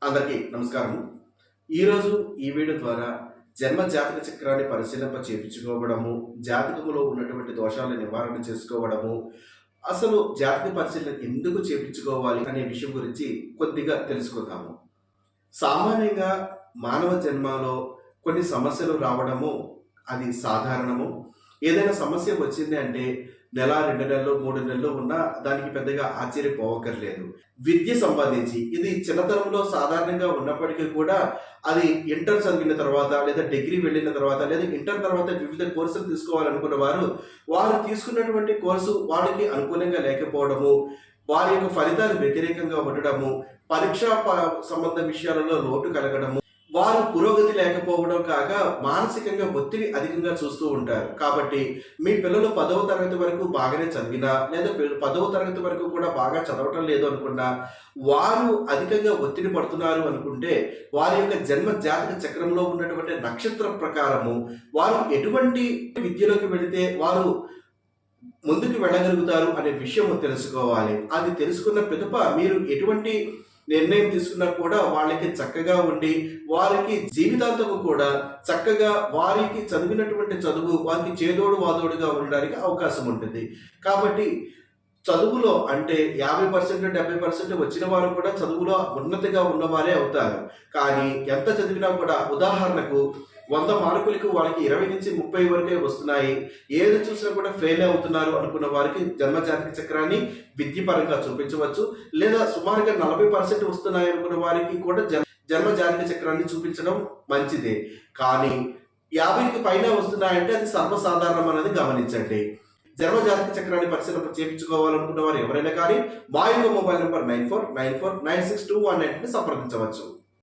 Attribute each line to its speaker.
Speaker 1: అందరికీ నమస్కారం. ఈరోజు ఈ వీడియో ద్వారా జన్మ జాతక చక్రాన్ని పరిశీలింప చేపించుకోవడము, జాతకములో ఉన్నటువంటి దోషాలను నివారణ చేసుకోవడము, అసలు జాతక పరిశీలన ఎందుకు చేపించుకోవాలి అనే విషయం గురించి కొద్దిగా తెలుసుకుందాము. సామాన్యంగా మానవ జన్మలో కొన్ని సమస్యలు రావడము అది సాధారణము. ఏదైనా సమస్య వచ్చింది అంటే నెల, 2 నెలలు, 3 నెలలు ఉన్నా దానికి పెద్దగా ఆశ్చర్యపోవక్కర్లేదు. విద్య సంబంధించి ఇది చిన్నతనంలో సాధారణంగా ఉన్నప్పటికీ కూడా అది ఇంటర్ చదివిన తర్వాత లేదా డిగ్రీ వెళ్ళిన తర్వాత లేదా ఇంటర్ తర్వాత వివిధ కోర్సులు తీసుకోవాలనుకున్న వారు తీసుకున్నటువంటి కోర్సు వాళ్ళకి అనుకూలంగా లేకపోవడము, వారి యొక్క ఫలితాలు వ్యతిరేకంగా ఉండడము, పరీక్షా సంబంధ విషయాలలో లోటు కలగడము, వారు పురోగతి లేకపోవడం కాక మానసికంగా ఒత్తిడి అధికంగా చూస్తూ ఉంటారు. కాబట్టి మీ పిల్లలు 10వ తరగతి వరకు బాగానే చదివినా లేదా 10వ తరగతి వరకు కూడా బాగా చదవటం లేదు అనుకున్నా, వారు అధికంగా ఒత్తిడి పడుతున్నారు అనుకుంటే వారి యొక్క జన్మ జాతక చక్రంలో ఉన్నటువంటి నక్షత్రం ప్రకారము వారు ఎటువంటి విద్యలోకి వెళితే వారు ముందుకు వెళ్ళగలుగుతారు అనే విషయం తెలుసుకోవాలి. అది తెలుసుకున్న పిదప మీరు ఎటువంటి నిర్ణయం తీసుకున్నా కూడా వాళ్ళకి చక్కగా ఉండి వారికి జీవితాంతము కూడా చక్కగా వారికి చదివినటువంటి చదువు వారికి చేదోడు వాదోడుగా ఉండడానికి అవకాశం ఉంటుంది. కాబట్టి చదువులో అంటే 50% 70% వచ్చిన వారు కూడా చదువులో ఉన్నతిగా ఉన్నవారే అవుతారు. కానీ ఎంత చదివినా కూడా ఉదాహరణకు 100 మార్కులకు వాళ్ళకి 20 నుంచి 30 వరకే వస్తున్నాయి, ఏది చూసినా కూడా ఫెయిల్ అవుతున్నారు అనుకున్న వారికి జన్మజాతక చక్రాన్ని విద్యపరంగా చూపించవచ్చు. లేదా సుమారుగా 40% వస్తున్నాయి అనుకున్న వారికి కూడా జన్మజాతక చక్రాన్ని చూపించడం మంచిదే. కానీ 50కి పైన వస్తున్నాయంటే అది సర్వసాధారణం అనేది గమనించండి. జన్మజాతక చక్రాన్ని పరిశీలన చేయించుకోవాలనుకున్న వారు ఎవరైనా కానీ మా యొక్క మొబైల్ నంబర్ 94949621 సంప్రదించవచ్చు.